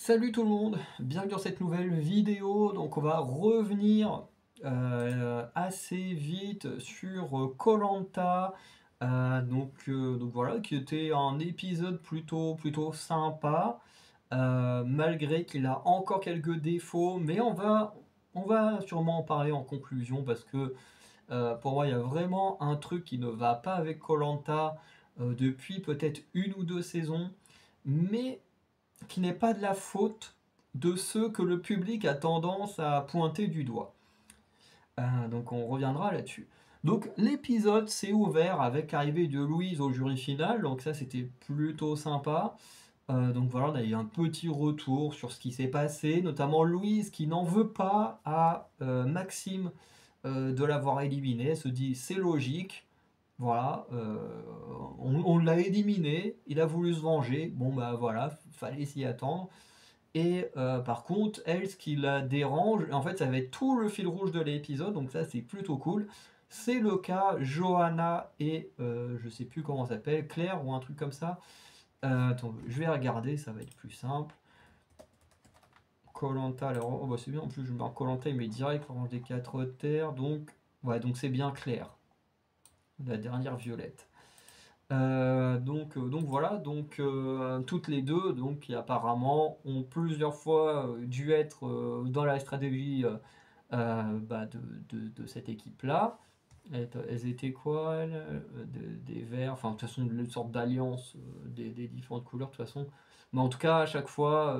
Salut tout le monde, bienvenue dans cette nouvelle vidéo. Donc on va revenir assez vite sur koh donc voilà, qui était un épisode plutôt sympa, malgré qu'il a encore quelques défauts, mais on va sûrement en parler en conclusion parce que pour moi il y a vraiment un truc qui ne va pas avec koh depuis peut-être une ou deux saisons, mais qui n'est pas de la faute de ceux que le public a tendance à pointer du doigt. Donc on reviendra là-dessus. Donc l'épisode s'est ouvert avec l'arrivée de Louise au jury final, donc ça c'était plutôt sympa. Donc voilà, on a eu un petit retour sur ce qui s'est passé, notamment Louise qui n'en veut pas à Maxime de l'avoir éliminé. Elle se dit c'est logique, voilà, on l'a éliminé, il a voulu se venger, bon bah voilà, fallait s'y attendre. Et par contre, elle, ce qui la dérange, en fait, ça va être tout le fil rouge de l'épisode, donc ça c'est plutôt cool. C'est le cas Johanna et je sais plus comment ça s'appelle, Claire ou un truc comme ça. Attends, je vais regarder, ça va être plus simple. koh alors oh, bah, c'est bien, en plus je me marque koh il met direct Orange des 4 terres, donc ouais, donc c'est bien Claire, la dernière violette. Donc voilà, toutes les deux, donc qui apparemment ont plusieurs fois dû être dans la stratégie de cette équipe-là. Elles étaient quoi, elles des verts, enfin de toute façon une sorte d'alliance des différentes couleurs de toute façon. Mais en tout cas, à chaque fois,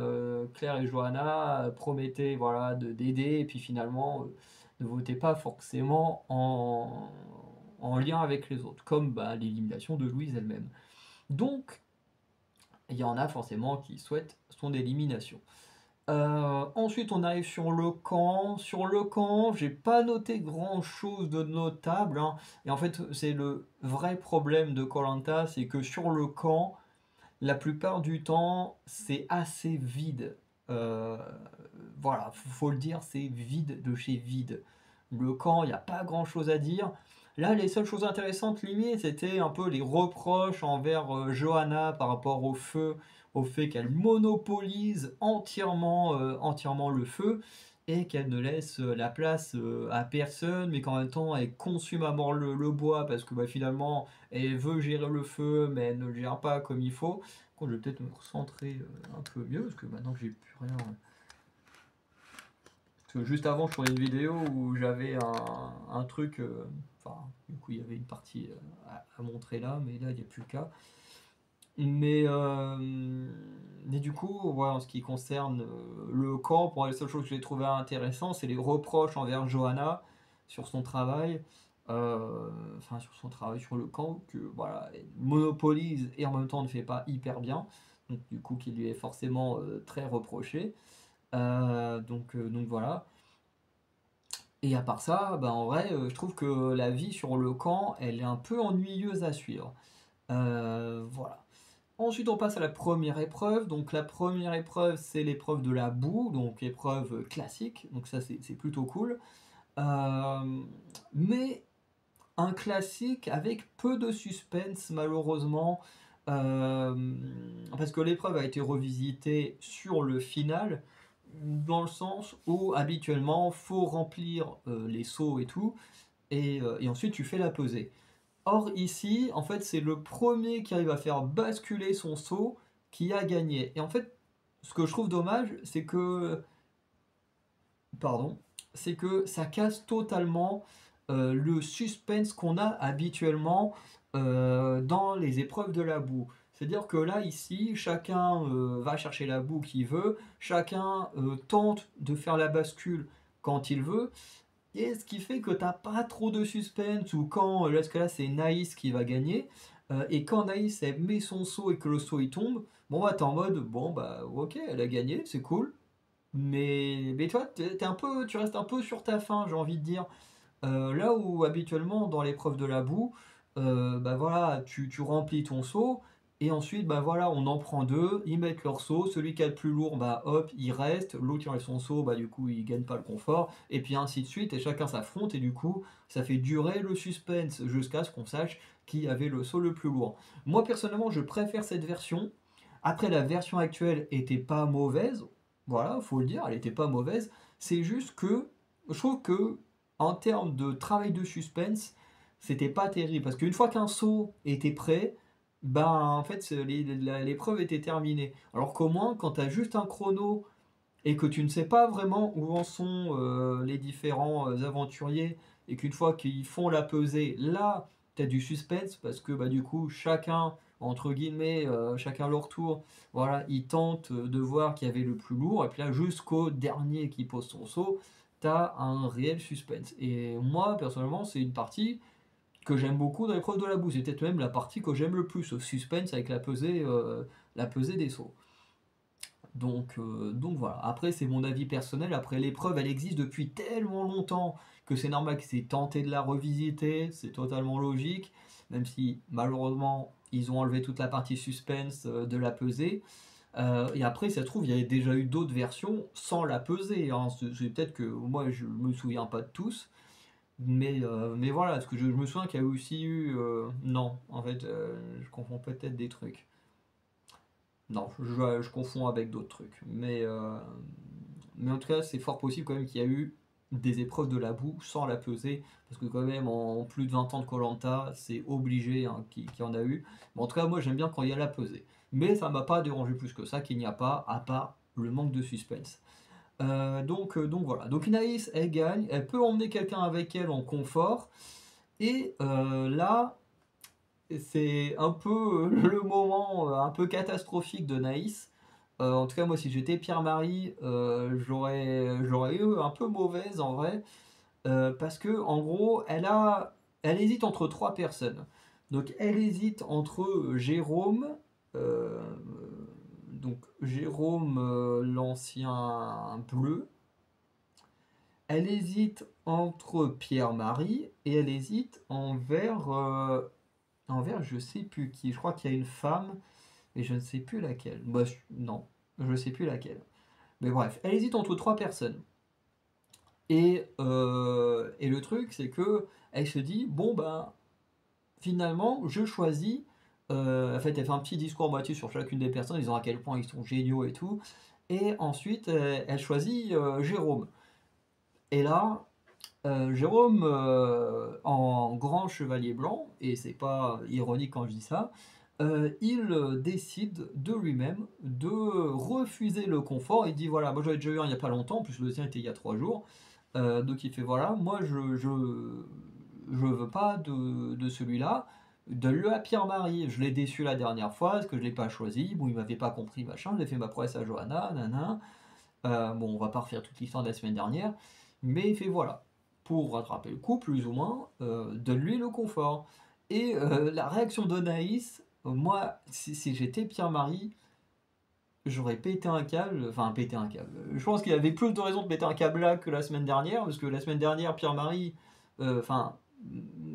Claire et Johanna promettaient voilà, d'aider, et puis finalement ne votaient pas forcément en lien avec les autres, comme bah, l'élimination de Louise elle-même. Donc, il y en a forcément qui souhaitent son élimination. Ensuite, on arrive sur le camp. Sur le camp, j'ai pas noté grand chose de notable, hein. Et en fait, c'est le vrai problème de koh, c'est que sur le camp, la plupart du temps, c'est assez vide. Euh, voilà, faut le dire, c'est vide de chez vide. Le camp, il n'y a pas grand chose à dire. Là, les seules choses intéressantes, limite, c'était un peu les reproches envers Johanna par rapport au feu, au fait qu'elle monopolise entièrement le feu et qu'elle ne laisse la place à personne, mais qu'en même temps elle consume à mort le bois parce que bah, finalement elle veut gérer le feu, mais elle ne le gère pas comme il faut. Je vais peut-être me recentrer un peu mieux parce que maintenant que j'ai plus rien. Parce que juste avant, je tournais une vidéo où j'avais un truc. Enfin, du coup, il y avait une partie à montrer là, mais là, il n'y a plus le cas. Mais, euh, mais du coup, voilà, en ce qui concerne le camp, pour les seules choses que j'ai trouvé intéressant, c'est les reproches envers Johanna sur son travail. Enfin, sur son travail sur le camp, que voilà, elle monopolise et en même temps ne fait pas hyper bien. Donc, du coup, qui lui est forcément très reproché. Donc voilà. Et à part ça, bah en vrai, je trouve que la vie sur le camp, elle est un peu ennuyeuse à suivre. Voilà. Ensuite, on passe à la première épreuve. Donc la première épreuve, c'est l'épreuve de la boue, donc épreuve classique. Donc ça, c'est plutôt cool. Euh, mais un classique avec peu de suspense, malheureusement. Euh, Parce que l'épreuve a été revisitée sur le final, dans le sens où habituellement faut remplir les seaux et tout, et ensuite tu fais la pesée. Or ici, en fait, c'est le premier qui arrive à faire basculer son seau qui a gagné. Et en fait, ce que je trouve dommage, pardon, c'est que ça casse totalement le suspense qu'on a habituellement dans les épreuves de la boue. C'est-à-dire que là, ici, chacun va chercher la boue qu'il veut, chacun tente de faire la bascule quand il veut, et ce qui fait que t'as pas trop de suspense, ou quand, là, ce que là, c'est Naïs qui va gagner, et quand Naïs elle met son saut et que le saut il tombe, bon bah t'es en mode, bon bah ok, elle a gagné, c'est cool, mais toi, tu restes un peu sur ta faim, j'ai envie de dire. Là où habituellement dans l'épreuve de la boue, bah voilà, tu remplis ton seau et ensuite bah voilà, on en prend deux, ils mettent leur seau, celui qui a le plus lourd, bah hop, il reste, l'autre qui enlève son seau, bah du coup il gagne pas le confort, et puis ainsi de suite, et chacun s'affronte, et du coup ça fait durer le suspense jusqu'à ce qu'on sache qui avait le seau le plus lourd. Moi personnellement, je préfère cette version. Après, la version actuelle était pas mauvaise, voilà, faut le dire, elle était pas mauvaise. C'est juste que je trouve que en termes de travail de suspense, c'était pas terrible parce qu'une fois qu'un saut était prêt, ben en fait l'épreuve était terminée. Alors qu'au moins, quand tu as juste un chrono et que tu ne sais pas vraiment où en sont les différents aventuriers, et qu'une fois qu'ils font la pesée, là, tu as du suspense, parce que bah, du coup, chacun, entre guillemets, chacun leur tour, voilà, ils tentent de voir qui avait le plus lourd, et puis là, jusqu'au dernier qui pose son saut, tu as un réel suspense. Et moi, personnellement, c'est une partie que j'aime beaucoup dans l'épreuve de la boue. C'est peut-être même la partie que j'aime le plus, au suspense avec la pesée des sauts. Donc voilà. Après, c'est mon avis personnel. Après, l'épreuve, elle existe depuis tellement longtemps que c'est normal que c'est tenté de la revisiter. C'est totalement logique. Même si, malheureusement, ils ont enlevé toute la partie suspense de la pesée. Et après, ça se trouve, il y avait déjà eu d'autres versions sans la pesée, hein. C'est peut-être que moi, je me souviens pas de tous. Mais voilà, parce que je me souviens qu'il y a aussi eu. Non, en fait, je confonds peut-être des trucs. Non, je confonds avec d'autres trucs. Mais en tout cas, c'est fort possible quand même qu'il y a eu des épreuves de la boue sans la peser. Parce que quand même, en plus de 20 ans de koh, c'est obligé hein, qu'il y en a eu. Mais en tout cas, moi j'aime bien quand il y a la pesée. Mais ça m'a pas dérangé plus que ça qu'il n'y a pas, à part le manque de suspense. Donc voilà. Donc Inaïs, elle gagne. Elle peut emmener quelqu'un avec elle en confort. Et là, c'est un peu le moment un peu catastrophique de Naïs. En tout cas, moi, si j'étais Pierre-Marie, j'aurais eu un peu mauvaise en vrai, parce que en gros, elle hésite entre trois personnes. Donc, elle hésite entre Jérôme, euh, Jérôme l'ancien bleu. Elle hésite entre Pierre-Marie et elle hésite envers je sais plus qui. Je crois qu'il y a une femme, mais je ne sais plus laquelle. Bah, non, je sais plus laquelle. Mais bref, elle hésite entre trois personnes. Et le truc, c'est que elle se dit, bon ben, finalement, je choisis. En fait, elle fait un petit discours moitié sur chacune des personnes, disant à quel point ils sont géniaux et tout. Et ensuite, elle choisit Jérôme. Et là, Jérôme, en grand chevalier blanc, et c'est pas ironique quand je dis ça, il décide de lui-même de refuser le confort. Il dit voilà, moi j'avais déjà eu un il n'y a pas longtemps, en plus le tien était il y a 3 jours. Donc il fait voilà, moi je veux pas de celui-là. Donne-le à Pierre-Marie. Je l'ai déçu la dernière fois parce que je l'ai pas choisi. Bon, il m'avait pas compris, machin. J'ai fait ma promesse à Johanna, nana. Bon, on va pas refaire toute l'histoire de la semaine dernière. Mais il fait voilà, pour rattraper le coup, plus ou moins, donne-lui le confort. Et la réaction d'Anaïs, moi, si j'étais Pierre-Marie, j'aurais pété un câble, enfin pété un câble. Je pense qu'il y avait plus de raisons de péter un câble là que la semaine dernière, parce que la semaine dernière, Pierre-Marie, enfin,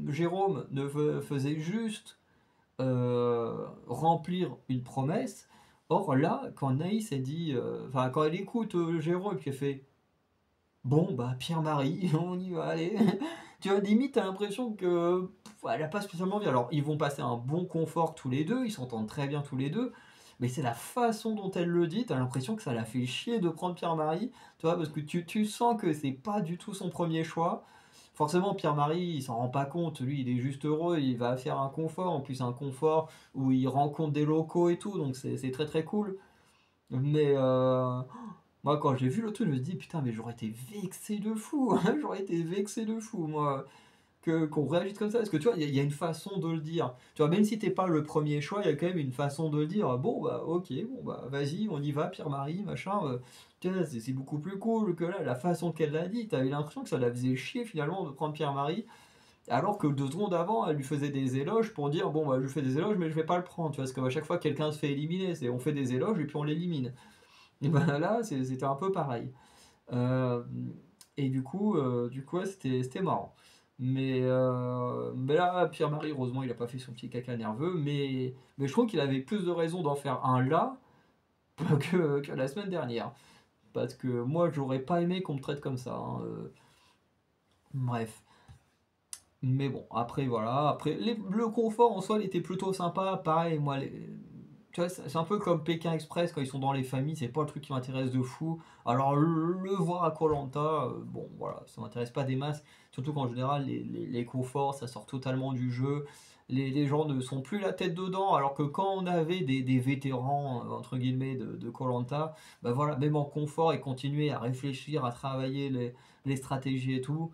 Jérôme ne faisait juste remplir une promesse. Or là, quand Naïs a dit, enfin quand elle écoute Jérôme et puis elle fait bon, bah, Pierre-Marie, on y va, allez. Tu vois, limite, t'as l'impression que elle a pas spécialement envie. Alors, ils vont passer un bon confort tous les deux, ils s'entendent très bien tous les deux, mais c'est la façon dont elle le dit, t'as l'impression que ça la fait chier de prendre Pierre-Marie, tu vois, parce que tu sens que c'est pas du tout son premier choix. Forcément, Pierre-Marie, il s'en rend pas compte, lui, il est juste heureux, il va faire un confort, en plus un confort où il rencontre des locaux et tout, donc c'est très très cool. Mais moi, quand j'ai vu le truc, je me suis dit, putain, mais j'aurais été vexé de fou. J'aurais été vexé de fou, moi, qu'on réagisse comme ça. Parce que tu vois, il y a une façon de le dire. Tu vois, même si t'es pas le premier choix, il y a quand même une façon de le dire. Bon, bah, ok, bon, bah, vas-y, on y va, Pierre-Marie, machin. Tu vois, c'est beaucoup plus cool que là, la façon qu'elle l'a dit. T'avais l'impression que ça la faisait chier, finalement, de prendre Pierre-Marie. Alors que 2 secondes avant, elle lui faisait des éloges pour dire, bon, bah, je lui fais des éloges, mais je vais pas le prendre. Tu vois, parce qu'à chaque fois que quelqu'un se fait éliminer, c'est on fait des éloges et puis on l'élimine. Et ben là, c'était un peu pareil. Euh, et du coup ouais, c'était marrant. Mais là, Pierre-Marie, heureusement, il a pas fait son petit caca nerveux. Mais je trouve qu'il avait plus de raisons d'en faire un là que la semaine dernière. Parce que moi, j'aurais pas aimé qu'on me traite comme ça, hein. Bref. Mais bon, après, voilà. Après, le confort en soi, il était plutôt sympa. Pareil, moi, tu vois, c'est un peu comme Pékin Express quand ils sont dans les familles, c'est pas le truc qui m'intéresse de fou. Alors le voir à koh bon voilà, ça m'intéresse pas des masses. Surtout qu'en général, les conforts, ça sort totalement du jeu. Les gens ne sont plus la tête dedans, alors que quand on avait des vétérans, entre guillemets, de koh bah voilà, même en confort, ils continuaient à réfléchir, à travailler les stratégies et tout.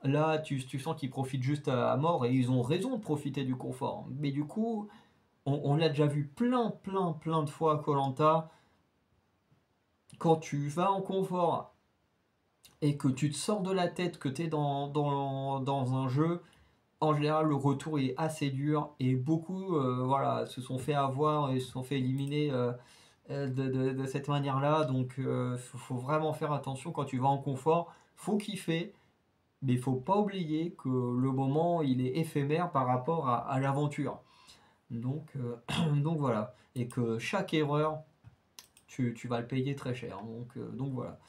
Là, tu sens qu'ils profitent juste à mort, et ils ont raison de profiter du confort. Mais du coup, on l'a déjà vu plein de fois à koh quand tu vas en confort et que tu te sors de la tête que tu es dans un jeu, en général, le retour est assez dur et beaucoup voilà, se sont fait avoir et se sont fait éliminer de cette manière-là. Donc, faut vraiment faire attention quand tu vas en confort. Faut kiffer, mais il faut pas oublier que le moment, il est éphémère par rapport à l'aventure. Donc, donc voilà. Et que chaque erreur, tu vas le payer très cher. Donc voilà.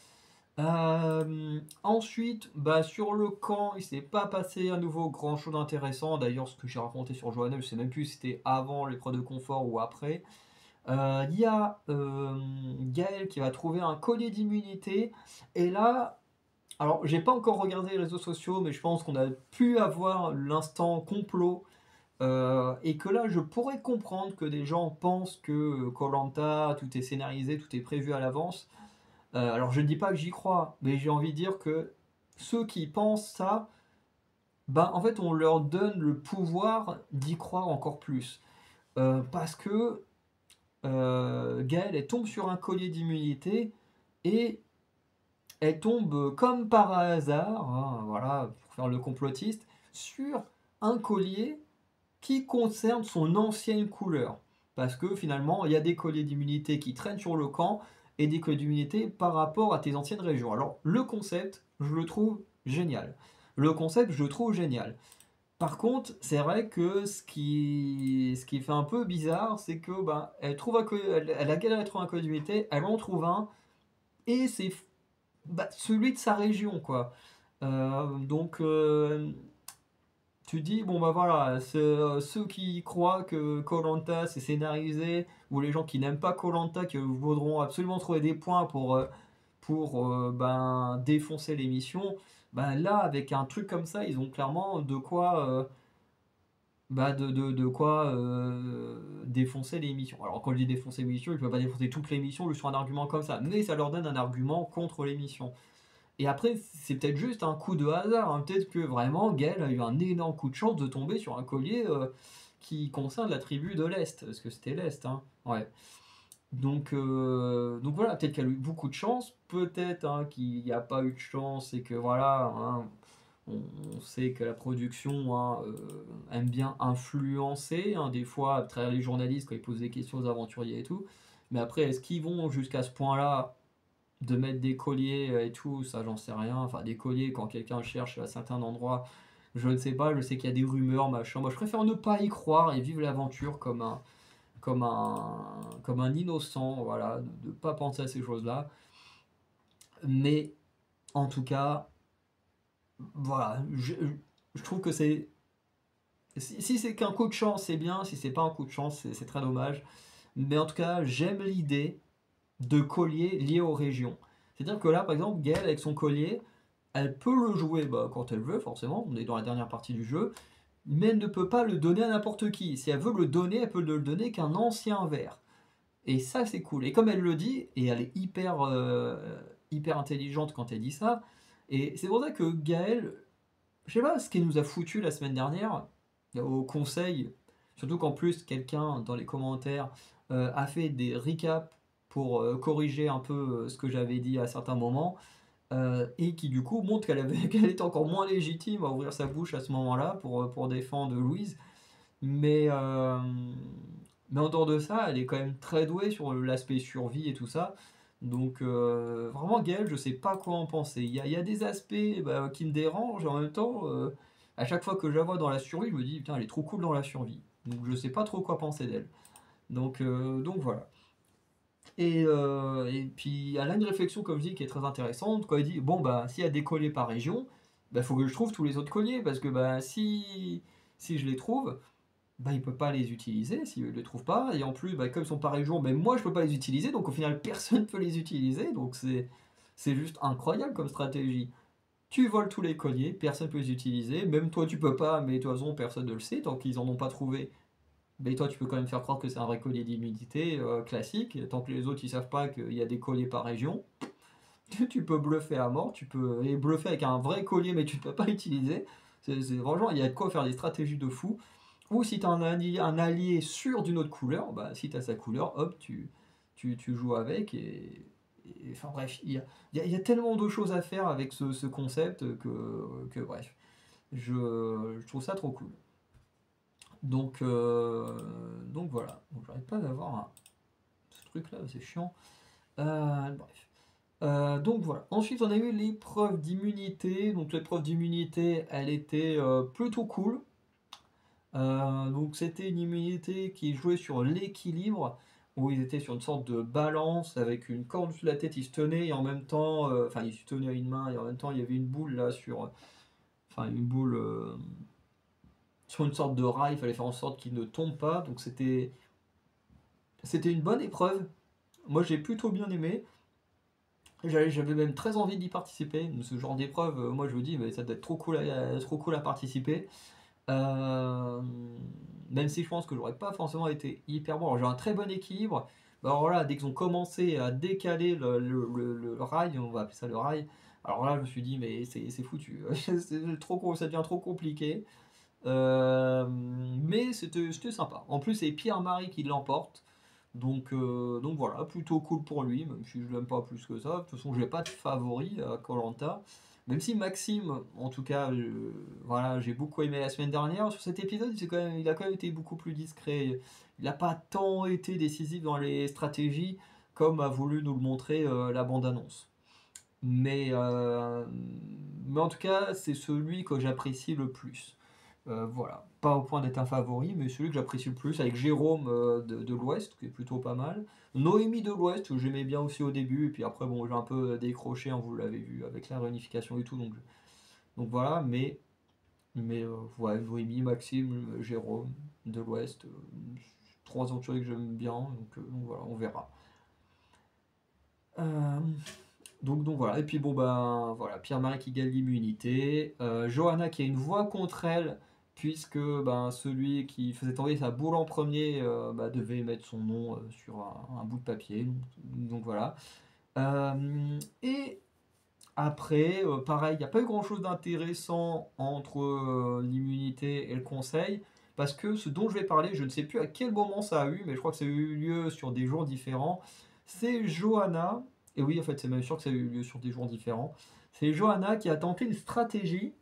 Ensuite, bah, sur le camp, il s'est pas passé à nouveau grand chose d'intéressant. D'ailleurs, ce que j'ai raconté sur Johanna, je sais même plus si c'était avant l'épreuve de confort ou après. Il y a Gaël qui va trouver un collier d'immunité. Et là, alors j'ai pas encore regardé les réseaux sociaux, mais je pense qu'on a pu avoir l'instant complot. Et que là, je pourrais comprendre que des gens pensent que koh tout est scénarisé, tout est prévu à l'avance. Alors je ne dis pas que j'y crois, mais j'ai envie de dire que ceux qui pensent ça, ben en fait on leur donne le pouvoir d'y croire encore plus. Parce que Gaëlle, elle tombe sur un collier d'immunité et elle tombe comme par hasard, hein, voilà, pour faire le complotiste, sur un collier qui concerne son ancienne couleur. Parce que finalement, il y a des colliers d'immunité qui traînent sur le camp et des colliers d'immunité par rapport à tes anciennes régions. Alors, le concept, je le trouve génial. Le concept, je le trouve génial. Par contre, c'est vrai que ce qui fait un peu bizarre, c'est que bah, elle trouve elle a galéré à trouver un collier d'immunité, elle en trouve un, et c'est bah, celui de sa région, quoi. Donc, tu dis, bon bah voilà, ceux qui croient que koh c'est scénarisé, ou les gens qui n'aiment pas koh qui voudront absolument trouver des points pour ben, défoncer l'émission, ben là, avec un truc comme ça, ils ont clairement de quoi, de quoi défoncer l'émission. Alors quand je dis défoncer l'émission, ils ne peuvent pas défoncer toute l'émission juste sur un argument comme ça, mais ça leur donne un argument contre l'émission. Et après, c'est peut-être juste un coup de hasard, hein. Peut-être que vraiment Gaël a eu un énorme coup de chance de tomber sur un collier qui concerne la tribu de l'Est, parce que c'était l'Est, hein. Ouais. Donc voilà, peut-être qu'elle a eu beaucoup de chance, peut-être hein, qu'il n'y a pas eu de chance et que voilà, hein, on sait que la production hein, aime bien influencer, hein, des fois à travers les journalistes quand ils posent des questions aux aventuriers et tout. Mais après, est-ce qu'ils vont jusqu'à ce point-là de mettre des colliers et tout, ça j'en sais rien. Enfin, des colliers quand quelqu'un cherche à certains endroits, je ne sais pas. Je sais qu'il y a des rumeurs, machin. Moi, je préfère ne pas y croire et vivre l'aventure comme un innocent, voilà, de ne pas penser à ces choses-là. Mais en tout cas, voilà, je trouve que c'est. Si c'est qu'un coup de chance, c'est bien. Si c'est pas un coup de chance, c'est très dommage. Mais en tout cas, j'aime l'idée de colliers liés aux régions. C'est-à-dire que là, par exemple, Gaëlle, avec son collier, elle peut le jouer bah, quand elle veut, forcément, on est dans la dernière partie du jeu, mais elle ne peut pas le donner à n'importe qui. Si elle veut le donner, elle peut le donner qu'à un ancien verre. Et ça, c'est cool. Et comme elle le dit, et elle est hyper intelligente quand elle dit ça, et c'est pour ça que Gaëlle, je sais pas ce qu'elle nous a foutu la semaine dernière, au conseil, surtout qu'en plus, quelqu'un dans les commentaires a fait des recaps pour corriger un peu ce que j'avais dit à certains moments, et qui du coup montre qu'elle était encore moins légitime à ouvrir sa bouche à ce moment-là pour défendre Louise. Mais, euh, mais en dehors de ça, elle est quand même très douée sur l'aspect survie et tout ça. Donc vraiment Gaëlle, je sais pas quoi en penser. Il y a des aspects bah, qui me dérangent et en même temps, à chaque fois que je la vois dans la survie, je me dis putain elle est trop cool dans la survie. Donc je sais pas trop quoi penser d'elle. Donc voilà. Et puis elle a une réflexion, comme je dis, qui est très intéressante, quand elle dit, bon, bah, s'il y a des colliers par région, bah, faut que je trouve tous les autres colliers, parce que bah, si je les trouve, bah, il peut pas les utiliser s'il ne les trouve pas. Et en plus, bah, comme ils sont pas région, ben moi je peux pas les utiliser, donc au final personne peut les utiliser. Donc c'est juste incroyable comme stratégie. Tu voles tous les colliers, personne peut les utiliser, même toi tu peux pas, mais de toute façon personne ne le sait, tant qu'ils en ont pas trouvé. Mais toi tu peux quand même faire croire que c'est un vrai collier d'immunité classique, et tant que les autres ils savent pas qu'il y a des colliers par région. Tu peux bluffer à mort, tu peux et bluffer avec un vrai collier mais tu ne peux pas l'utiliser. Franchement, il y a de quoi faire des stratégies de fou. Ou si tu as un allié sûr d'une autre couleur, bah, si tu as sa couleur, hop, tu joues avec. Enfin bref, il y a tellement de choses à faire avec ce concept que bref, je trouve ça trop cool. Donc voilà, donc j'arrête pas d'avoir ce truc là, c'est chiant. Bref. Donc voilà. Ensuite, on a eu l'épreuve d'immunité. Donc l'épreuve d'immunité, elle était plutôt cool. Donc c'était une immunité qui jouait sur l'équilibre, où ils étaient sur une sorte de balance avec une corde sous la tête, ils se tenaient et en même temps, enfin ils se tenaient à une main et en même temps il y avait une boule là sur, enfin une boule sur une sorte de rail. Il fallait faire en sorte qu'il ne tombe pas. Donc c'était une bonne épreuve. Moi j'ai plutôt bien aimé. J'avais même très envie d'y participer. Ce genre d'épreuve, moi je vous dis, mais ça doit être trop cool à participer. Euh, Même si je pense que j'aurais pas forcément été hyper bon. Alors j'ai un très bon équilibre. Bah, alors là, dès qu'ils ont commencé à décaler le rail, on va appeler ça le rail, alors là je me suis dit, mais c'est foutu. C'est trop, ça devient trop compliqué. Mais c'était sympa. En plus, c'est Pierre-Marie qui l'emporte. Donc voilà, plutôt cool pour lui, même si je l'aime pas plus que ça. De toute façon, j'ai pas de favori à koh. Même si Maxime, en tout cas, voilà, j'ai beaucoup aimé la semaine dernière. Sur cet épisode, il a quand même été beaucoup plus discret. Il n'a pas tant été décisif dans les stratégies comme a voulu nous le montrer la bande-annonce. Mais, euh, mais en tout cas, c'est celui que j'apprécie le plus. Voilà, pas au point d'être un favori, mais celui que j'apprécie le plus, avec Jérôme de l'Ouest, qui est plutôt pas mal. Noémie de l'Ouest, que j'aimais bien aussi au début, et puis après, bon, j'ai un peu décroché, hein, vous l'avez vu, avec la réunification et tout, donc voilà, ouais, Noémie, Maxime, Jérôme de l'Ouest, trois aventuriers que j'aime bien, donc voilà, on verra. Euh, donc voilà, et puis bon ben voilà, Pierre-Marie qui gagne l'immunité, Johanna qui a une voix contre elle, puisque ben, celui qui faisait tomber sa boule en premier bah, devait mettre son nom sur un bout de papier, donc voilà. Et après, pareil, il n'y a pas eu grand-chose d'intéressant entre l'immunité et le conseil, parce que ce dont je vais parler, je ne sais plus à quel moment ça a eu, mais je crois que ça a eu lieu sur des jours différents. C'est Johanna, et oui, en fait, c'est même sûr que ça a eu lieu sur des jours différents. C'est Johanna qui a tenté une stratégie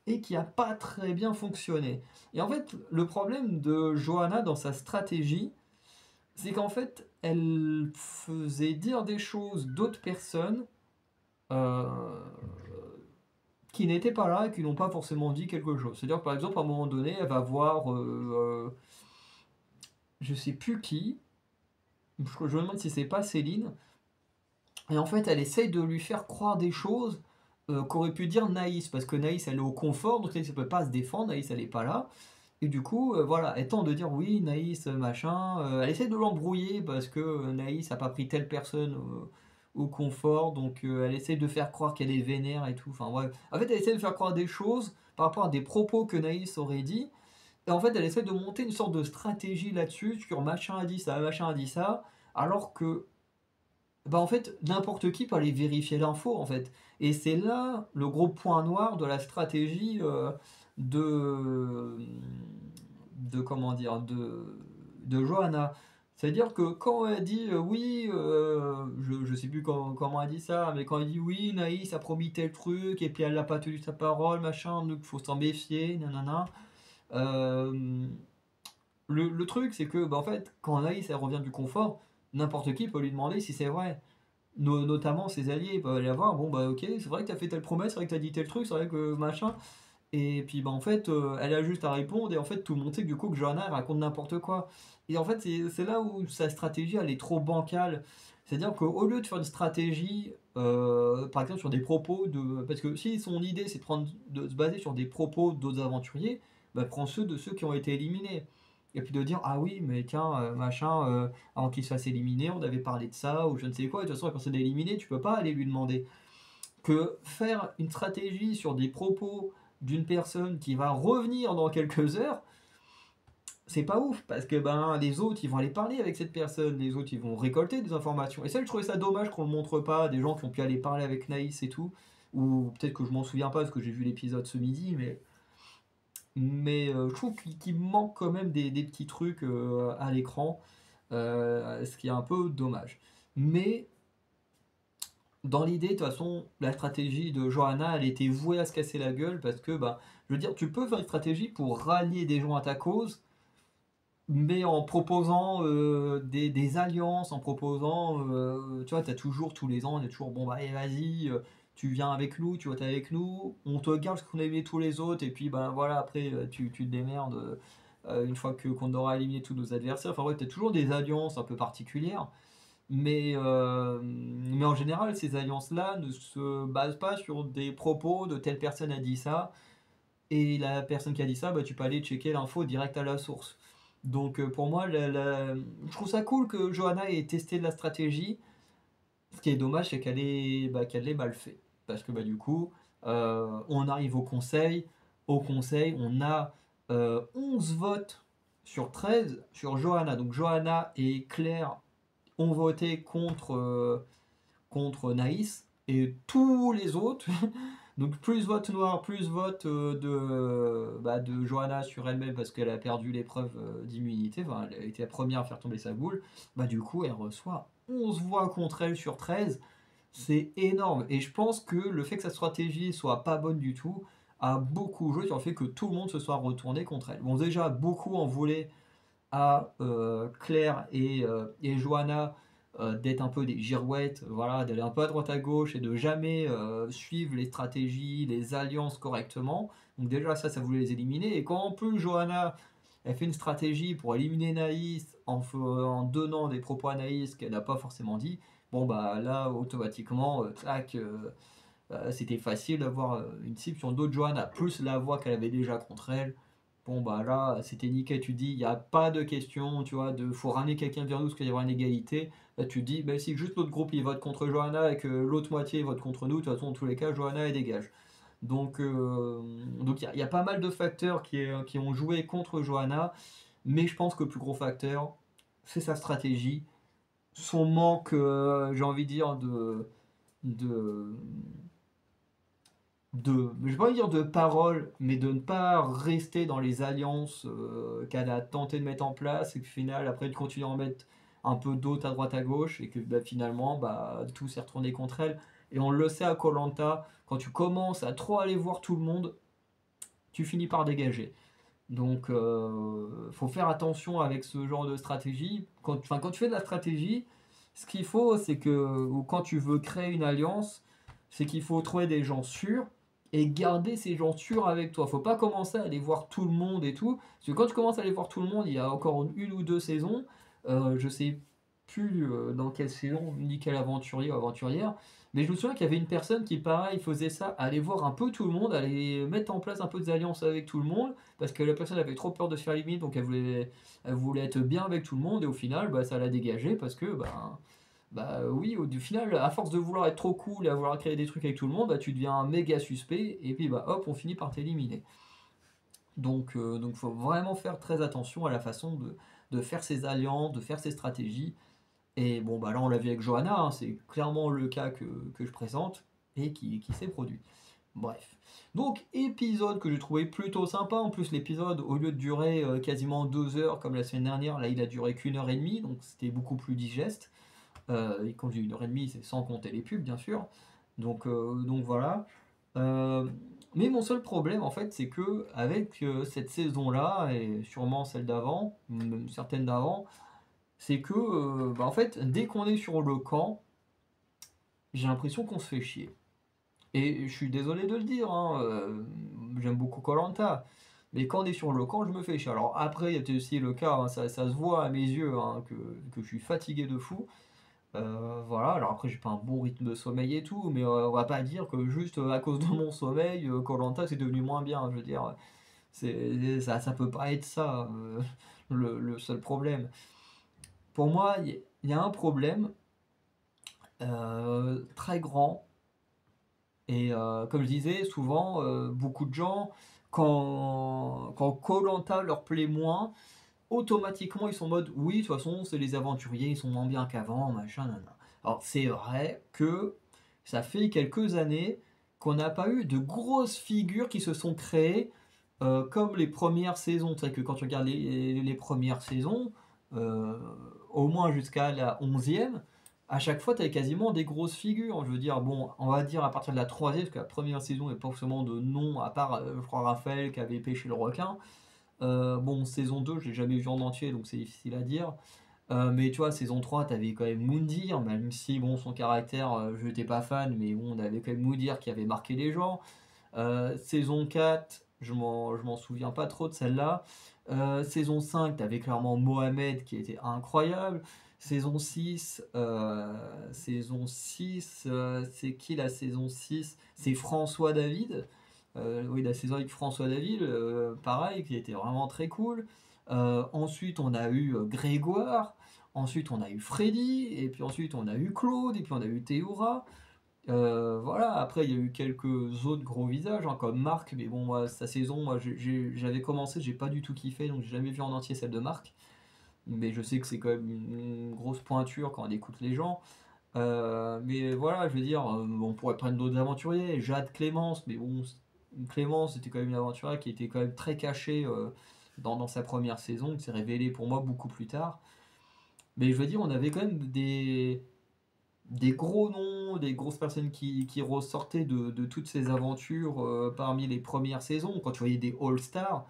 et qui n'a pas très bien fonctionné. Et en fait, le problème de Johanna dans sa stratégie, c'est qu'en fait, elle faisait dire des choses d'autres personnes euh, qui n'étaient pas là et qui n'ont pas forcément dit quelque chose. C'est-à-dire que par exemple, à un moment donné, elle va voir, je sais plus qui, je me demande si c'est pas Céline, et en fait, elle essaye de lui faire croire des choses qu'aurait pu dire Naïs, parce que Naïs, elle est au confort, donc Naïs ne peut pas se défendre, Naïs, elle est pas là. Et du coup, voilà, elle tente de dire oui, Naïs, machin. Elle essaie de l'embrouiller parce que Naïs a pas pris telle personne au confort, donc elle essaie de faire croire qu'elle est vénère et tout. Enfin, ouais. En fait, elle essaie de faire croire des choses par rapport à des propos que Naïs aurait dit. Et en fait, elle essaie de monter une sorte de stratégie là-dessus, sur machin a dit ça, alors que bah en fait, n'importe qui peut aller vérifier l'info en fait. Et c'est là le gros point noir de la stratégie de, comment dire, de Johanna. C'est-à-dire que quand elle dit oui, je sais plus comment elle dit ça, mais quand elle dit oui, Naïs a promis tel truc, et puis elle n'a pas tenu sa parole, machin, donc faut s'en méfier, nanana. Euh, le truc, c'est que, bah, en fait, quand Naïs elle revient du confort, n'importe qui peut lui demander si c'est vrai. Notamment ses alliés peuvent aller voir, bon bah ok, c'est vrai que t'as fait telle promesse, c'est vrai que t'as dit tel truc, c'est vrai que machin. Et puis bah en fait, elle a juste à répondre, et en fait tout le monde sait que du coup que Johanna elle raconte n'importe quoi. Et en fait c'est là où sa stratégie elle est trop bancale. C'est-à-dire qu'au lieu de faire une stratégie, par exemple sur des propos de... Parce que si son idée c'est de se baser sur des propos d'autres aventuriers, bah prends ceux de ceux qui ont été éliminés. et puis de dire ah oui mais tiens machin avant qu'il se fasse éliminer on avait parlé de ça ou je ne sais quoi, et de toute façon quand c'est éliminé tu peux pas aller lui demander. Que faire une stratégie sur des propos d'une personne qui va revenir dans quelques heures, c'est pas ouf, parce que ben les autres ils vont aller parler avec cette personne, les autres ils vont récolter des informations. Et ça je trouvais ça dommage qu'on le montre pas, des gens qui ont pu aller parler avec Naïs et tout, ou peut-être que je m'en souviens pas parce que j'ai vu l'épisode ce midi, mais je trouve qu'il manque quand même des petits trucs à l'écran, ce qui est un peu dommage. Mais dans l'idée, de toute façon, la stratégie de Johanna, elle était vouée à se casser la gueule parce que, bah, je veux dire, tu peux faire une stratégie pour rallier des gens à ta cause, mais en proposant des alliances, en proposant, tu vois, tu as toujours, tous les ans, il y a toujours, bon, bah, allez, vas-y, tu viens avec nous, tu votes avec nous, on te garde ce qu'on a aimé tous les autres, et puis, ben voilà, après, tu te démerdes une fois qu'on aura éliminé tous nos adversaires. Enfin, ouais, tu as toujours des alliances un peu particulières. Mais en général, ces alliances-là ne se basent pas sur des propos de telle personne a dit ça, et la personne qui a dit ça, bah, tu peux aller checker l'info direct à la source. Donc pour moi, je trouve ça cool que Johanna ait testé de la stratégie. Ce qui est dommage, c'est qu'elle l'ait mal fait. Parce que bah, du coup, on arrive au conseil. Au conseil, on a 11 votes sur 13 sur Johanna. Donc Johanna et Claire ont voté contre Naïs, et tous les autres, donc plus vote noir, plus vote de Johanna sur elle-même parce qu'elle a perdu l'épreuve d'immunité, enfin, elle a été la première à faire tomber sa boule, bah du coup elle reçoit 11 voix contre elle sur 13, c'est énorme. Et je pense que le fait que sa stratégie soit pas bonne du tout a beaucoup joué sur le fait que tout le monde se soit retourné contre elle. Bon, déjà, beaucoup en voulaient à Claire et Johanna d'être un peu des girouettes, voilà, d'aller un peu à droite à gauche et de jamais suivre les stratégies, les alliances correctement. Donc déjà ça voulait les éliminer. Et quand en plus Johanna elle fait une stratégie pour éliminer Naïs en donnant des propos à Naïs qu'elle n'a pas forcément dit, bon bah là automatiquement, tac, c'était facile d'avoir une cible sur d'autres Johanna, plus la voix qu'elle avait déjà contre elle. Bon bah là, c'était nickel, tu dis, il n'y a pas de question, tu vois, faut ramener quelqu'un vers nous parce qu'il y aura une égalité. Là tu dis, bah, si juste l'autre groupe il vote contre Johanna et que l'autre moitié vote contre nous, de toute façon, dans tous les cas, Johanna elle dégage. Donc il y a pas mal de facteurs qui ont joué contre Johanna, mais je pense que le plus gros facteur, c'est sa stratégie, son manque, j'ai envie de dire, de, je vais pas dire de parole, mais de ne pas rester dans les alliances qu'elle a tenté de mettre en place, et que final, après, de continuer à en mettre un peu d'autres à droite à gauche, et que bah, finalement, bah, tout s'est retourné contre elle. Et on le sait à koh, quand tu commences à trop aller voir tout le monde, tu finis par dégager. Donc, faut faire attention avec ce genre de stratégie. Quand tu fais de la stratégie, ce qu'il faut, c'est que, ou quand tu veux créer une alliance, c'est qu'il faut trouver des gens sûrs et garder ces gens sûrs avec toi. Faut pas commencer à aller voir tout le monde et tout. Parce que quand tu commences à aller voir tout le monde, il y a encore une ou deux saisons, je sais plus dans quelle saison, ni quel aventurier ou aventurière, mais je me souviens qu'il y avait une personne qui, pareil, faisait ça, aller voir un peu tout le monde, aller mettre en place un peu des alliances avec tout le monde, parce que la personne avait trop peur de se faire limite, donc elle voulait être bien avec tout le monde, et au final, bah, ça l'a dégagé, parce que, bah oui, du final, à force de vouloir être trop cool et à vouloir créer des trucs avec tout le monde, bah, tu deviens un méga suspect, et puis bah hop, on finit par t'éliminer. Donc faut vraiment faire très attention à la façon de faire ses alliances, de faire ses stratégies. Et bon, bah là, on l'a vu avec Johanna, hein, c'est clairement le cas que je présente et qui s'est produit. Bref. Donc, épisode que j'ai trouvé plutôt sympa. En plus, l'épisode, au lieu de durer quasiment 2 heures comme la semaine dernière, là, il a duré qu'1 heure et demie, donc c'était beaucoup plus digeste. Et quand je dis 1 heure et demie, c'est sans compter les pubs, bien sûr. Donc voilà. Euh, mais mon seul problème, en fait, c'est que avec cette saison-là, et sûrement celle d'avant, même certaines d'avant, c'est que, bah, en fait, dès qu'on est sur le camp, j'ai l'impression qu'on se fait chier. Et je suis désolé de le dire, hein, j'aime beaucoup koh, mais quand on est sur le camp, je me fais chier. Alors après, il y a aussi le cas, hein, ça se voit à mes yeux, hein, que je suis fatigué de fou. Voilà, alors après, j'ai pas un bon rythme de sommeil et tout, mais on va pas dire que juste à cause de mon sommeil, koh c'est devenu moins bien. Je veux dire, Ça peut pas être ça, le seul problème. Pour moi, il y a un problème très grand. Et comme je disais, souvent, beaucoup de gens, quand koh leur plaît moins, automatiquement ils sont en mode oui, de toute façon, c'est les aventuriers, ils sont moins bien qu'avant, machin, nanana. Alors c'est vrai que ça fait quelques années qu'on n'a pas eu de grosses figures qui se sont créées comme les premières saisons. C'est vrai que quand tu regardes les premières saisons, euh, au moins jusqu'à la 11e, à chaque fois, tu avais quasiment des grosses figures. Je veux dire, bon, on va dire à partir de la troisième, parce que la première saison n'est pas forcément de nom, à part, je crois, Raphaël qui avait pêché le requin. Bon, saison 2 je l'ai jamais vu en entier, donc c'est difficile à dire. Mais tu vois, saison 3 t'avais quand même Moundir, même si, bon, son caractère, je n'étais pas fan, mais bon, on avait quand même Moundir qui avait marqué les gens. Saison 4 je m'en souviens pas trop de celle-là. Saison 5 t'avais clairement Mohamed qui était incroyable. Saison 6 c'est qui la saison 6? C'est François David. Oui, la saison avec François David, pareil, qui était vraiment très cool. Ensuite, on a eu Grégoire. Ensuite, on a eu Freddy. Et puis ensuite, on a eu Claude. Et puis on a eu Théoura. Voilà, après il y a eu quelques autres gros visages hein, comme Marc, mais bon, moi, sa saison, moi j'avais commencé, j'ai pas du tout kiffé, donc j'ai jamais vu en entier celle de Marc, mais je sais que c'est quand même une grosse pointure quand on écoute les gens. Mais voilà, je veux dire, on pourrait prendre d'autres aventuriers, Jade Clémence, mais bon, Clémence c'était quand même une aventurière qui était quand même très cachée dans sa première saison, qui s'est révélée pour moi beaucoup plus tard. Mais je veux dire, on avait quand même des gros noms, des grosses personnes qui ressortaient de toutes ces aventures parmi les premières saisons. Quand tu voyais des All-Stars,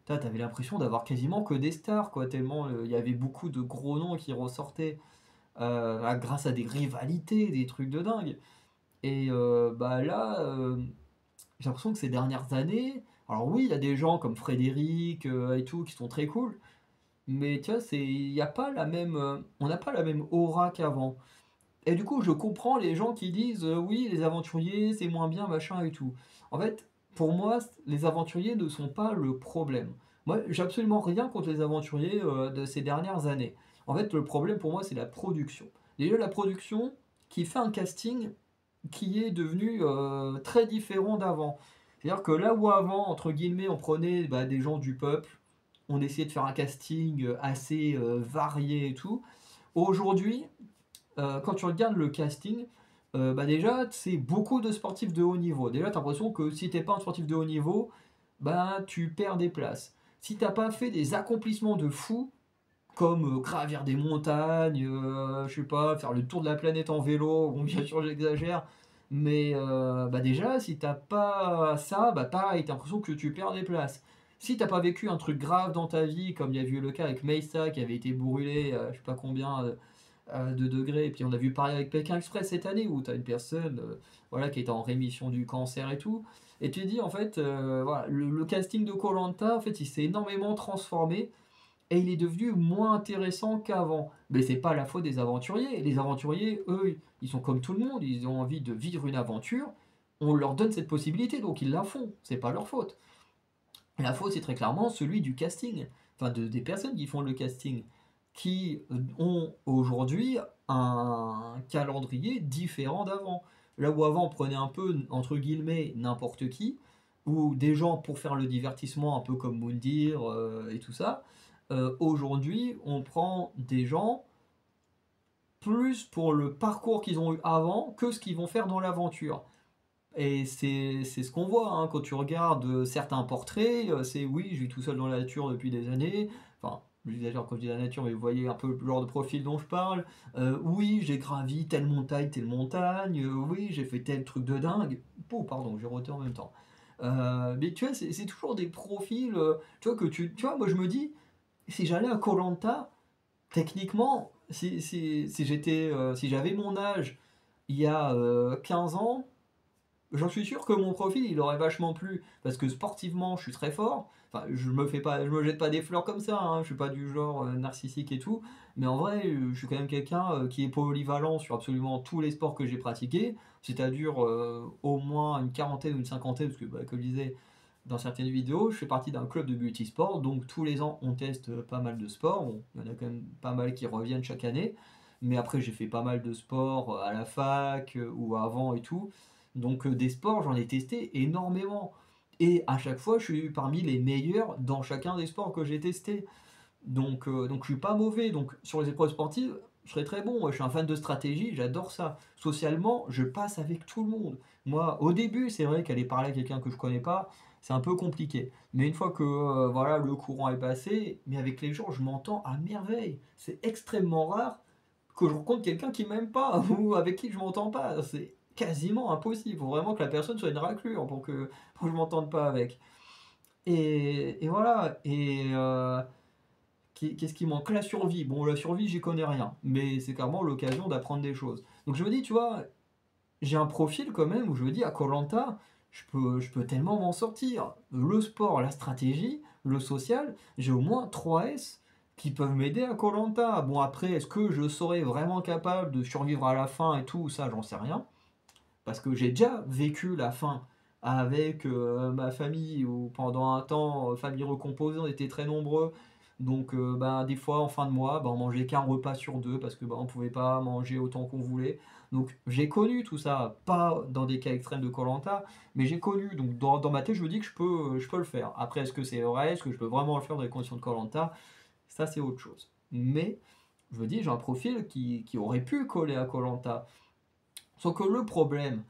t'avais l'impression d'avoir quasiment que des stars, quoi, tellement il y avait beaucoup de gros noms qui ressortaient grâce à des rivalités, des trucs de dingue. Et bah là, j'ai l'impression que ces dernières années, alors oui, il y a des gens comme Frédéric et tout qui sont très cool, mais tu vois, il y a pas la même, on n'a pas la même aura qu'avant. Et du coup, je comprends les gens qui disent oui, les aventuriers, c'est moins bien, machin et tout. En fait, pour moi, les aventuriers ne sont pas le problème. Moi, j'ai absolument rien contre les aventuriers de ces dernières années. En fait, le problème pour moi, c'est la production. Déjà, la production qui fait un casting qui est devenu très différent d'avant. C'est-à-dire que là où avant, entre guillemets, on prenait bah, des gens du peuple, on essayait de faire un casting assez varié et tout. Aujourd'hui, quand tu regardes le casting, bah déjà, c'est beaucoup de sportifs de haut niveau. Déjà, tu as l'impression que si t'es pas un sportif de haut niveau, bah tu perds des places. Si t'as pas fait des accomplissements de fou, comme gravir des montagnes, je sais pas, faire le tour de la planète en vélo, bon bien sûr j'exagère, mais bah déjà, si t'as pas ça, bah pareil, t'as l'impression que tu perds des places. Si t'as pas vécu un truc grave dans ta vie, comme il y a eu le cas avec Meissa qui avait été brûlé, je sais pas combien de degrés. Et puis on a vu pareil avec Pékin Express cette année où tu as une personne voilà, qui est en rémission du cancer et tout. Et tu te dis en fait, voilà, le casting de koh en fait, il s'est énormément transformé et il est devenu moins intéressant qu'avant. Mais c'est pas la faute des aventuriers. Les aventuriers, eux, ils sont comme tout le monde, ils ont envie de vivre une aventure. On leur donne cette possibilité, donc ils la font. C'est pas leur faute. La faute, c'est très clairement celui du casting, enfin des personnes qui font le casting, qui ont aujourd'hui un calendrier différent d'avant. Là où avant on prenait un peu, entre guillemets, n'importe qui, ou des gens pour faire le divertissement, un peu comme Moundir et tout ça, aujourd'hui on prend des gens plus pour le parcours qu'ils ont eu avant que ce qu'ils vont faire dans l'aventure. Et c'est ce qu'on voit hein, quand tu regardes certains portraits. C'est oui, je vis tout seul dans la nature depuis des années. Enfin, j'exagère quand je dis la nature, mais vous voyez un peu le genre de profil dont je parle. Oui, j'ai gravi telle montagne. Oui, j'ai fait tel truc de dingue. Oh, pardon, j'ai roté en même temps. Mais tu vois, c'est toujours des profils. Tu vois, tu vois, moi je me dis, si j'allais à koh techniquement, si j'avais mon âge il y a 15 ans, j'en suis sûr que mon profil il aurait vachement plu parce que sportivement je suis très fort. Enfin, je me jette pas des fleurs comme ça. Hein, je suis pas du genre narcissique et tout. Mais en vrai, je suis quand même quelqu'un qui est polyvalent sur absolument tous les sports que j'ai pratiqués. C'est-à-dire au moins une quarantaine ou une cinquantaine parce que, bah, comme je disais, dans certaines vidéos, je fais partie d'un club de multisport, donc tous les ans on teste pas mal de sports. Bon, il y en a quand même pas mal qui reviennent chaque année, mais après j'ai fait pas mal de sports à la fac ou avant et tout. Donc des sports, j'en ai testé énormément. Et à chaque fois, je suis parmi les meilleurs dans chacun des sports que j'ai testés. Donc je suis pas mauvais. Donc sur les épreuves sportives, je serais très bon. Moi, je suis un fan de stratégie, j'adore ça. Socialement, je passe avec tout le monde. Moi, au début, c'est vrai qu'aller parler à quelqu'un que je connais pas, c'est un peu compliqué. Mais une fois que voilà, le courant est passé, mais avec les gens, je m'entends à merveille. C'est extrêmement rare que je rencontre quelqu'un qui m'aime pas ou avec qui je m'entends pas. C'est quasiment impossible. Il faut vraiment que la personne soit une raclure pour que je m'entende pas avec. Et voilà. Qu'est-ce qui manque? La survie. Bon, la survie, j'y connais rien, mais c'est clairement l'occasion d'apprendre des choses. Donc je me dis, tu vois, j'ai un profil quand même où je me dis, à koh je peux tellement m'en sortir. Le sport, la stratégie, le social, j'ai au moins 3 S qui peuvent m'aider à koh. Bon, après, est-ce que je serais vraiment capable de survivre à la fin et tout, ça, j'en sais rien. Parce que j'ai déjà vécu la fin avec ma famille, où pendant un temps, famille recomposée, on était très nombreux. Donc ben, des fois en fin de mois, ben, on mangeait qu'un repas sur deux parce que ben, on pouvait pas manger autant qu'on voulait. Donc j'ai connu tout ça, pas dans des cas extrêmes de koh, mais j'ai connu. Donc dans ma tête, je me dis que je peux le faire. Après, est-ce que c'est vrai? Est-ce que je peux vraiment le faire dans les conditions de koh? Ça, c'est autre chose. Mais je me dis, j'ai un profil qui aurait pu coller à koh. Sauf que le problème,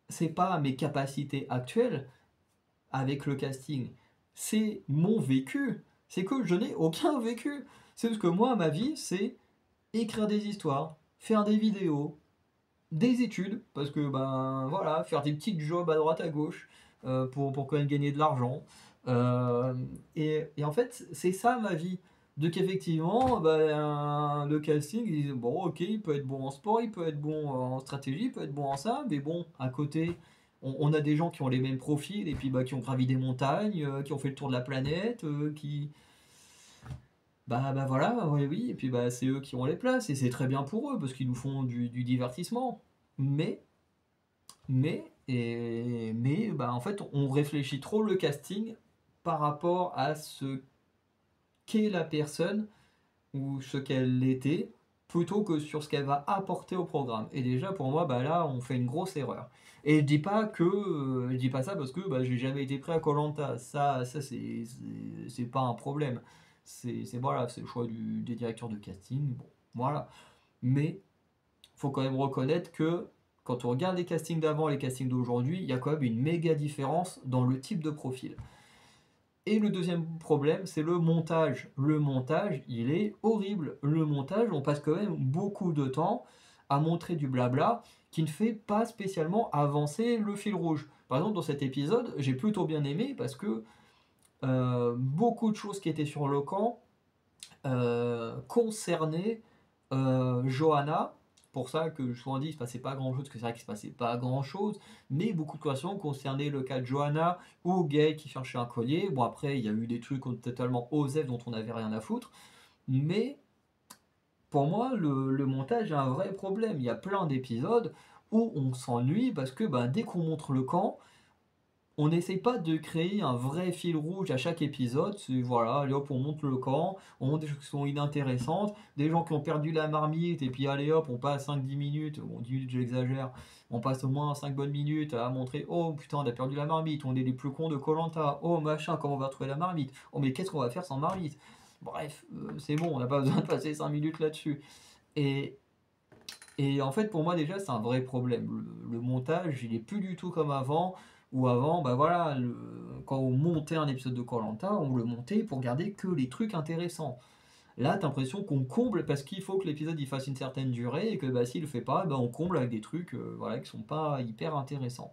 c'est pas mes capacités actuelles avec le casting, c'est mon vécu. C'est que je n'ai aucun vécu. C'est parce que moi, ma vie, c'est écrire des histoires, faire des vidéos, des études, parce que ben voilà, faire des petits jobs à droite à gauche pour quand même gagner de l'argent. Euh, et en fait, c'est ça ma vie. Donc effectivement, ben, le casting, ils disent, bon ok, il peut être bon en sport, il peut être bon en stratégie, il peut être bon en ça, mais bon, à côté, on a des gens qui ont les mêmes profils et puis bah, qui ont gravi des montagnes, qui ont fait le tour de la planète, qui... Bah voilà, oui, oui, et puis bah c'est eux qui ont les places, et c'est très bien pour eux, parce qu'ils nous font du divertissement. Mais mais bah, en fait, on réfléchit trop le casting par rapport à ce qu'est la personne ou ce qu'elle était, plutôt que sur ce qu'elle va apporter au programme. Et déjà, pour moi, bah là, on fait une grosse erreur. Et je dis pas ça parce que bah, j'ai jamais été prêt à koh. Ça c'est pas un problème. Voilà, c'est le choix des directeurs de casting. Bon, voilà. Mais faut quand même reconnaître que quand on regarde les castings d'avant et les castings d'aujourd'hui, il y a quand même une méga différence dans le type de profil. Et le deuxième problème, c'est le montage. Le montage, il est horrible. Le montage, on passe quand même beaucoup de temps à montrer du blabla qui ne fait pas spécialement avancer le fil rouge. Par exemple, dans cet épisode, j'ai plutôt bien aimé parce que beaucoup de choses qui étaient sur le camp concernaient Johanna. Pour ça que je souvent dit, il se passait pas grand chose, parce que c'est vrai qu'il se passait pas grand chose, mais beaucoup de questions concernaient le cas de Johanna ou Gay qui cherchait un collier. Bon, après, il y a eu des trucs totalement osef dont on n'avait rien à foutre, mais pour moi, le montage est un vrai problème. Il y a plein d'épisodes où on s'ennuie parce que ben, dès qu'on montre le camp, on n'essaye pas de créer un vrai fil rouge à chaque épisode. C'est voilà, allez hop, on monte le camp, on monte des choses qui sont inintéressantes, des gens qui ont perdu la marmite, et puis allez hop, on passe 5-10 minutes, bon 10 minutes j'exagère, on passe au moins 5 bonnes minutes à montrer oh putain, on a perdu la marmite, on est les plus cons de koh, oh machin, comment on va trouver la marmite, oh mais qu'est-ce qu'on va faire sans marmite. Bref, c'est bon, on n'a pas besoin de passer 5 minutes là-dessus. Et, et en fait, pour moi, déjà, c'est un vrai problème. Le montage, il est plus du tout comme avant. Ou avant, bah voilà, quand on montait un épisode de koh, on le montait pour garder que les trucs intéressants. Là, t'as l'impression qu'on comble parce qu'il faut que l'épisode il fasse une certaine durée et que bah, s'il le fait pas, bah, on comble avec des trucs voilà, qui sont pas hyper intéressants.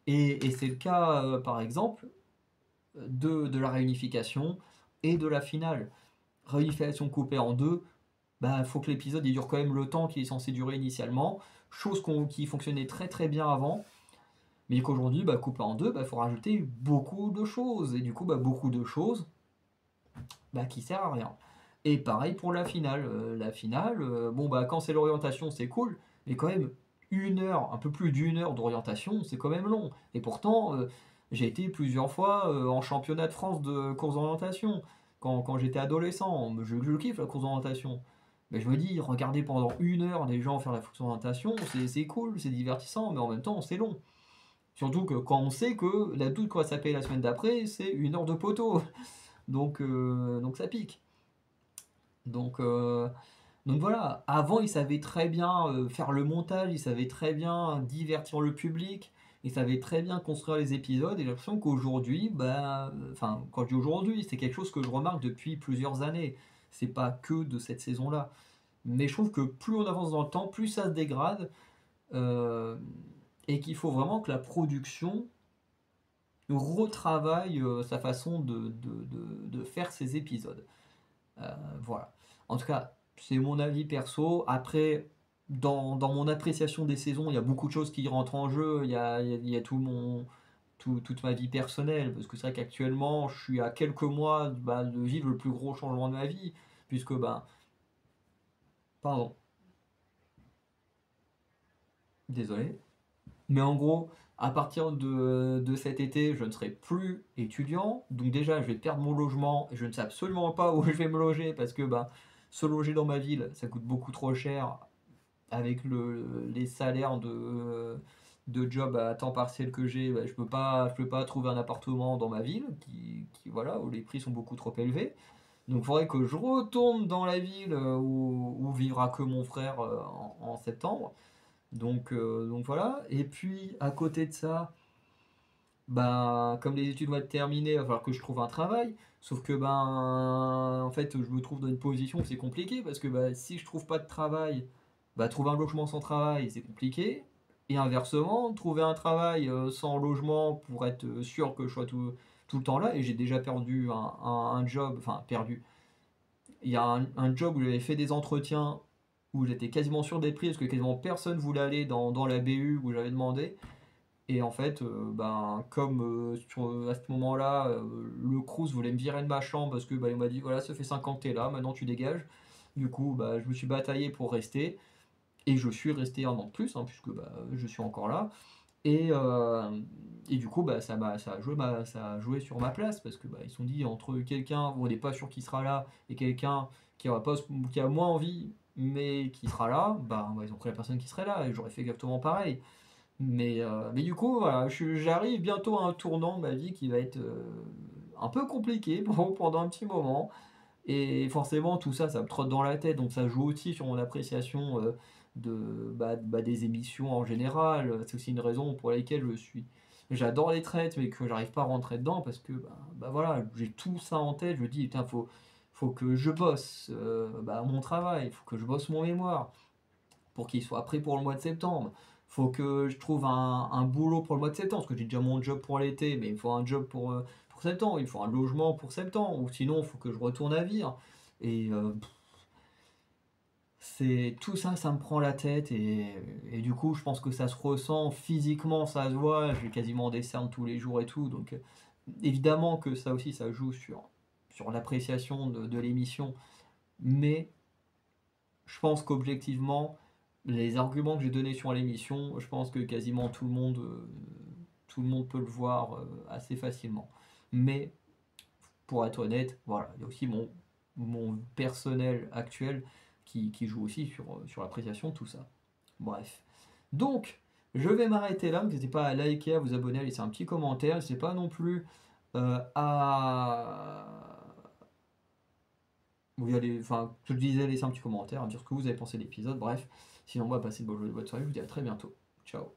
Et c'est le cas, par exemple, de la réunification et de la finale. Réunification coupée en deux, bah, faut que l'épisode il dure quand même le temps qu'il est censé durer initialement, chose qui fonctionnait très très bien avant, mais qu'aujourd'hui, bah, coupé en deux, bah, faut rajouter beaucoup de choses, et du coup, bah, beaucoup de choses bah, qui servent à rien. Et pareil pour la finale. La finale, bon, bah, quand c'est l'orientation, c'est cool, mais quand même, une heure, un peu plus d'une heure d'orientation, c'est quand même long. Et pourtant, J'ai été plusieurs fois en championnat de France de course d'orientation quand j'étais adolescent. Je kiffe la course d'orientation. Mais je me dis, regarder pendant 1 heure des gens faire la course d'orientation, c'est cool, c'est divertissant, mais en même temps, c'est long. Surtout que quand on sait que la doute quoi s'appelle la semaine d'après, c'est 1 heure de poteau. Donc ça pique. Donc, euh, donc voilà, avant ils savaient très bien faire le montage, ils savaient très bien divertir le public, ils savaient très bien construire les épisodes, et j'ai l'impression qu'aujourd'hui, bah, enfin quand je dis aujourd'hui, c'est quelque chose que je remarque depuis plusieurs années, c'est pas que de cette saison-là. Mais je trouve que plus on avance dans le temps, plus ça se dégrade, euh, et qu'il faut vraiment que la production retravaille sa façon de faire ses épisodes. Euh, voilà. En tout cas, c'est mon avis perso. Après, dans mon appréciation des saisons, il y a beaucoup de choses qui rentrent en jeu. Il y a toute ma vie personnelle. Parce que c'est vrai qu'actuellement, je suis à quelques mois bah, de vivre le plus gros changement de ma vie. Puisque, ben, pardon, désolé. Mais en gros, à partir de cet été, je ne serai plus étudiant. Donc déjà, je vais perdre mon logement. Je ne sais absolument pas où je vais me loger parce que bah, se loger dans ma ville, ça coûte beaucoup trop cher avec les salaires de job à temps partiel que j'ai. Bah, je peux pas trouver un appartement dans ma ville voilà, où les prix sont beaucoup trop élevés. Donc il faudrait que je retourne dans la ville où vivra que mon frère en septembre. Donc voilà. Et puis à côté de ça, ben, comme les études vont être terminées, il va falloir que je trouve un travail. Sauf que ben en fait je me trouve dans une position où c'est compliqué parce que ben, si je trouve pas de travail, bah, trouver un logement sans travail c'est compliqué. Et inversement, trouver un travail sans logement pour être sûr que je sois tout le temps là. Et j'ai déjà perdu un job, enfin perdu. Il y a un job où j'avais fait des entretiens où j'étais quasiment sûr d'être pris parce que quasiment personne voulait aller dans la BU où j'avais demandé. Et en fait, ben, comme à ce moment-là, le Crous voulait me virer de ma chambre parce que bah, il m'a dit voilà, ça fait 5 ans que t'es là, maintenant tu dégages. Du coup, bah, je me suis bataillé pour rester. Et je suis resté 1 an de plus, hein, puisque bah, je suis encore là. Et, euh, et du coup, bah, ça a joué sur ma place parce que bah, ils se sont dit entre quelqu'un où on n'est pas sûr qu'il sera là et quelqu'un qui a moins envie mais qui sera là, bah, ils ont pris la personne qui serait là et j'aurais fait exactement pareil. Mais du coup, voilà, j'arrive bientôt à un tournant de ma vie qui va être un peu compliqué pendant un petit moment. Et forcément, tout ça, ça me trotte dans la tête. Donc ça joue aussi sur mon appréciation des émissions en général. C'est aussi une raison pour laquelle j'adore les traites, mais que j'arrive pas à rentrer dedans parce que voilà, j'ai tout ça en tête. Je me dis, putain, faut que je bosse mon travail, faut que je bosse mon mémoire pour qu'il soit prêt pour le mois de septembre. Faut que je trouve un boulot pour le mois de septembre, parce que j'ai déjà mon job pour l'été, mais il me faut un job pour septembre, il me faut un logement pour septembre, ou sinon il faut que je retourne à Vire. Et c'est tout ça, ça me prend la tête, et du coup je pense que ça se ressent physiquement, ça se voit, j'ai quasiment des cernes tous les jours et tout, donc évidemment que ça aussi ça joue sur l'appréciation de l'émission, mais je pense qu'objectivement, les arguments que j'ai donnés sur l'émission, je pense que quasiment tout le monde peut le voir assez facilement. Mais pour être honnête, voilà, il y a aussi mon personnel actuel qui joue aussi sur l'appréciation de tout ça. Bref. Donc, je vais m'arrêter là. N'hésitez pas à liker, à vous abonner, à laisser un petit commentaire. N'hésitez pas non plus à vous allez, enfin, je te disais, laisser un petit commentaire, à dire ce que vous avez pensé de l'épisode, bref. Sinon, on va passer une bonne soirée, je vous dis à très bientôt. Ciao.